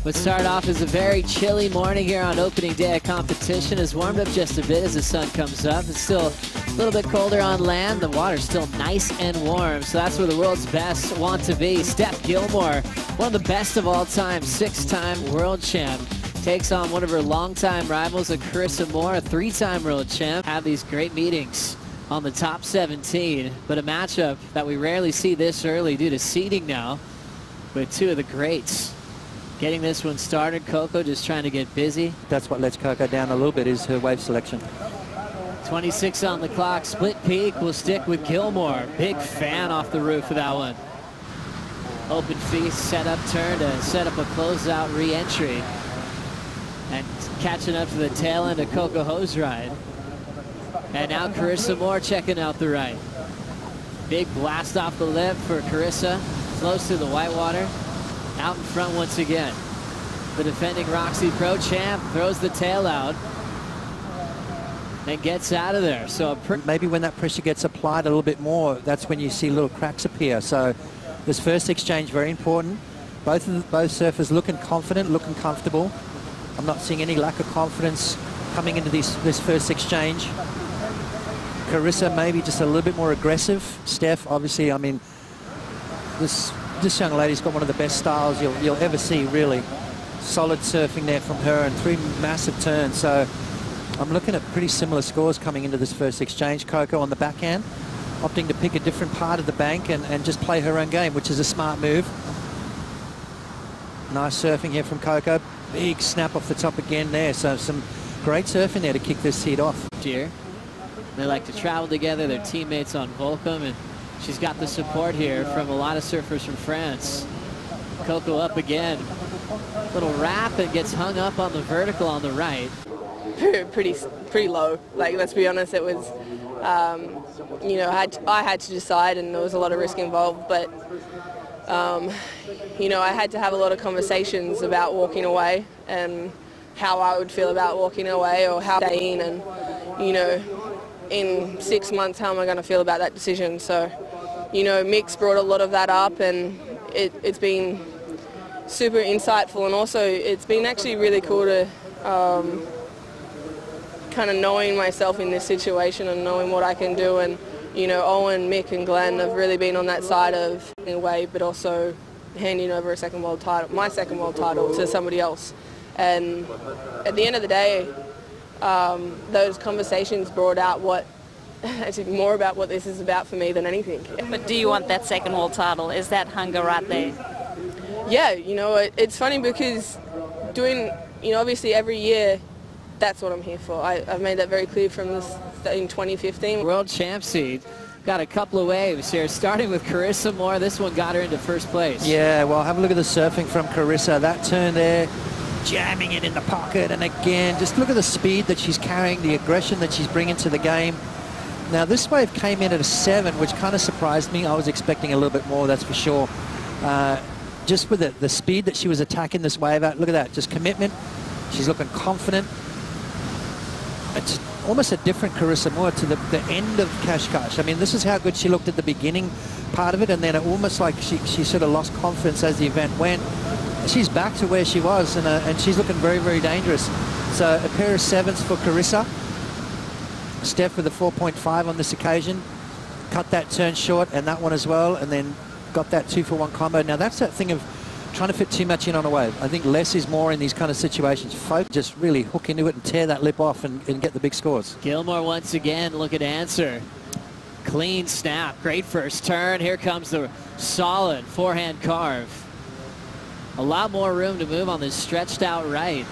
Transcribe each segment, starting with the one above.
What started off as a very chilly morning here on opening day of competition has warmed up just a bit as the sun comes up. It's still a little bit colder on land. The water's still nice and warm, so that's where the world's best want to be. Steph Gilmore, one of the best of all time, 6-time world champ, takes on one of her longtime rivals, Carissa Moore, a 3-time world champ. Have these great meetings on the top 17, but a matchup that we rarely see this early due to seeding now, with two of the greats getting this one started. Coco just trying to get busy. That's what lets Coco down a little bit, is her wave selection. 26 on the clock. Split peak will stick with Gilmore. Big fan off the roof of that one. Open feast, set up turn to set up a closeout re-entry. And catching up to the tail end of Coco Ho's ride. And now Carissa Moore checking out the right. Big blast off the lip for Carissa. Flows through the whitewater. Out in front once again. The defending Roxy Pro champ throws the tail out and gets out of there. So maybe when that pressure gets applied a little bit more, that's when you see little cracks appear. So this first exchange, very important. Both surfers looking confident, looking comfortable. I'm not seeing any lack of confidence coming into this first exchange. Carissa maybe just a little bit more aggressive. Steph, obviously, I mean, this young lady's got one of the best styles you'll ever see, really. Solid surfing there from her and 3 massive turns. So I'm looking at pretty similar scores coming into this first exchange. Coco on the backhand, opting to pick a different part of the bank and just play her own game, which is a smart move. Nice surfing here from Coco. Big snap off the top again there. So some great surfing there to kick this heat off. Here, they like to travel together. They're teammates on Volcom, and she's got the support here from a lot of surfers from France. Coco up again. Little wrap and gets hung up on the vertical on the right. Pretty low. Like, let's be honest, it was, you know, I had to decide, and there was a lot of risk involved, but, you know, I had to have a lot of conversations about walking away and how I would feel about walking away or how stay in, and, you know, in 6 months, how am I going to feel about that decision? So, you know, Mick's brought a lot of that up, and it's been super insightful, and also it's been actually really cool to kind of knowing myself in this situation and knowing what I can do. And, you know, Owen, Mick and Glenn have really been on that side of in a way, but also handing over a second world title, my second world title, to somebody else. And at the end of the day, those conversations brought out what, actually more about what this is about for me than anything. But do you want that second world title? Is that hunger right there? Yeah, you know, it's funny because doing, you know, obviously every year, that's what I'm here for. I've made that very clear from this in 2015. World champ seed. Got a couple of waves here, starting with Carissa Moore. This one got her into first place. Yeah, well, have a look at the surfing from Carissa. That turn there, jamming it in the pocket, and again, just look at the speed that she's carrying, the aggression that she's bringing to the game. Now, this wave came in at a 7, which kind of surprised me. I was expecting a little bit more, that's for sure. Just with the speed that she was attacking this wave at, look at that, just commitment. She's looking confident. It's almost a different Carissa Moore to the end of Kashkash. I mean, this is how good she looked at the beginning part of it, and then it almost like she sort of lost confidence as the event went. She's back to where she was, and she's looking very, very dangerous. So a pair of 7s for Carissa. Steph with a 4.5 on this occasion. Cut that turn short and that one as well, and then got that 2-for-1 combo. Now that's that thing of trying to fit too much in on a wave. I think less is more in these kind of situations. Folk just really hook into it and tear that lip off and get the big scores. Gilmore once again looking to answer. Clean snap, great first turn. Here comes the solid forehand carve. A lot more room to move on this stretched out right.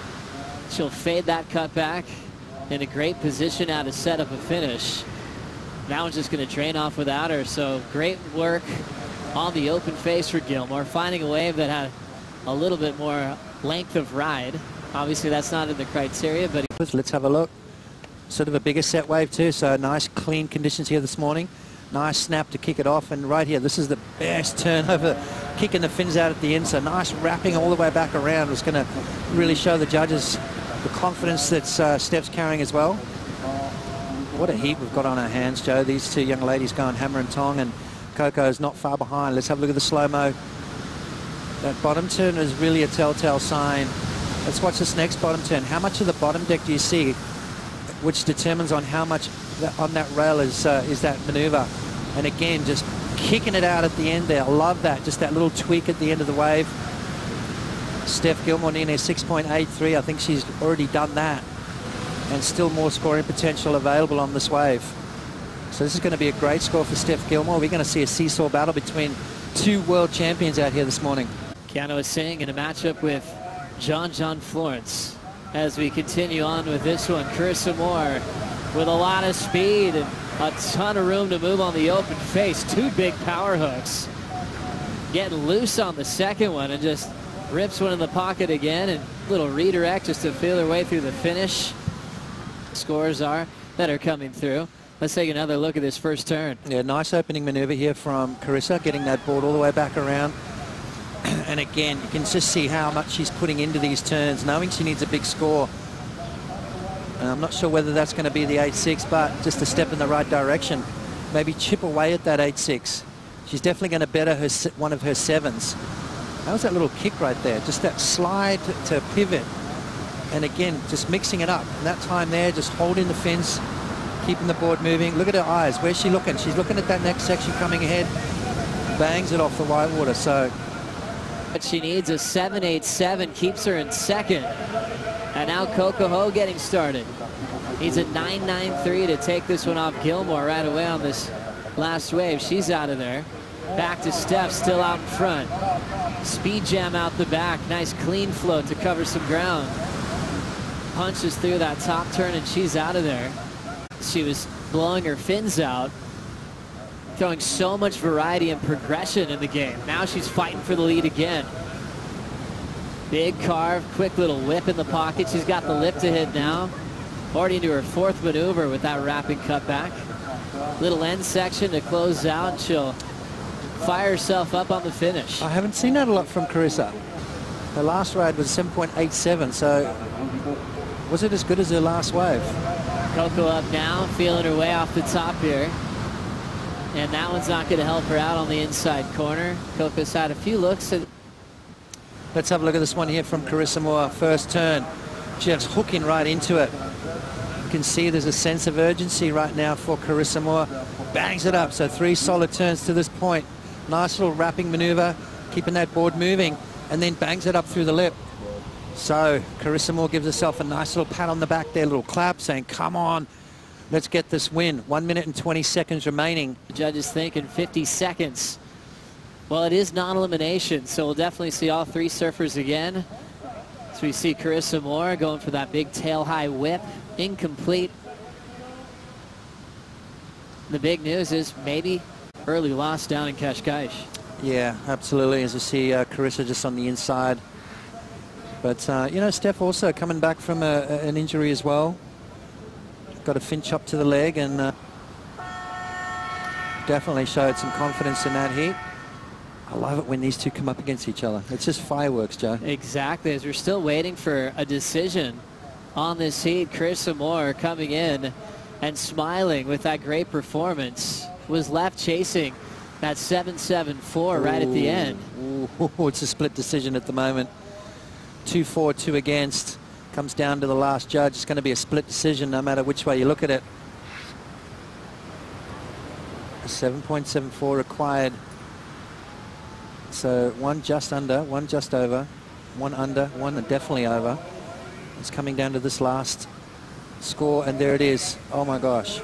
She'll fade that cut back in a great position now to set up a finish. That one's just going to drain off without her. So great work on the open face for Gilmore, finding a wave that had a little bit more length of ride. Obviously that's not in the criteria, but let's have a look. Sort of a bigger set wave too, so nice clean conditions here this morning. Nice snap to kick it off, and right here, this is the best turnover, kicking the fins out at the end, so nice wrapping all the way back around. It's going to really show the judges the confidence that Steph's carrying as well. What a heat we've got on our hands, Joe. These two young ladies going hammer and tong, and Coco's not far behind. Let's have a look at the slow-mo. That bottom turn is really a telltale sign. Let's watch this next bottom turn. How much of the bottom deck do you see, which determines on how much on that rail is that maneuver. And again, just kicking it out at the end there. I love that, just that little tweak at the end of the wave. Steph Gilmore near 6.83. I think she's already done that. And still more scoring potential available on this wave. So this is going to be a great score for Steph Gilmore. We're going to see a seesaw battle between two world champions out here this morning. Keanu is Singh in a matchup with John Florence. As we continue on with this one, Carissa Moore with a lot of speed and a ton of room to move on the open face. Two big power hooks. Getting loose on the second one and just rips one in the pocket again, and little redirect just to feel her way through the finish. Scores are that are coming through. Let's take another look at this first turn. Yeah, nice opening maneuver here from Carissa, getting that board all the way back around. And again, you can just see how much she's putting into these turns, knowing she needs a big score. And I'm not sure whether that's going to be the 8-6, but just a step in the right direction. Maybe chip away at that 8-6. She's definitely going to better her one of her 7s. That was that little kick right there, just that slide to pivot. And again, just mixing it up. And that time there, just holding the fins, keeping the board moving. Look at her eyes. Where's she looking? She's looking at that next section coming ahead. Bangs it off the white water. So but she needs a 7.87, keeps her in second. And now Coco getting started. Needs a 9.93 to take this one off Gilmore right away on this last wave. She's out of there. Back to Steph, still out in front. Speed jam out the back. Nice clean float to cover some ground. Punches through that top turn and she's out of there. She was blowing her fins out, throwing so much variety and progression in the game. Now she's fighting for the lead again. Big carve, quick little whip in the pocket. She's got the lip to hit now. Already into her fourth maneuver with that wrapping cutback. Little end section to close out, and she'll fire herself up on the finish. I haven't seen that a lot from Carissa. Her last ride was 7.87, so was it as good as her last wave? Coco up now, feeling her way off the top here. And that one's not going to help her out on the inside corner. Coco's had a few looks. Let's have a look at this one here from Carissa Moore. First turn, just hooking right into it. You can see there's a sense of urgency right now for Carissa Moore. Bangs it up, so 3 solid turns to this point. Nice little wrapping maneuver, keeping that board moving, and then bangs it up through the lip. So Carissa Moore gives herself a nice little pat on the back there, little clap, saying, come on, let's get this win. 1 minute and 20 seconds remaining. The judges thinking 50 seconds. Well, it is non-elimination, so we'll definitely see all 3 surfers again. So we see Carissa Moore going for that big tail-high whip. Incomplete. The big news is maybe early loss down in Cascais. Yeah, absolutely. As you see Carissa just on the inside. But, you know, Steph also coming back from an injury as well. Got a fin chop to the leg and definitely showed some confidence in that heat. I love it when these two come up against each other. It's just fireworks, Joe. Exactly. As we're still waiting for a decision on this heat, Carissa Moore coming in and smiling with that great performance. Was left chasing that 7.74 right at the end. Ooh, it's a split decision at the moment. 2 for, 2 against. Comes down to the last judge. It's going to be a split decision no matter which way you look at it. A 7.74 required. So 1 just under, 1 just over, 1 under, 1 definitely over. It's coming down to this last score, and there it is. Oh my gosh.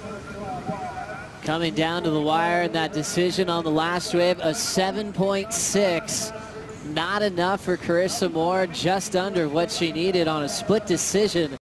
Coming down to the wire, and that decision on the last wave, a 7.6. Not enough for Carissa Moore, just under what she needed on a split decision.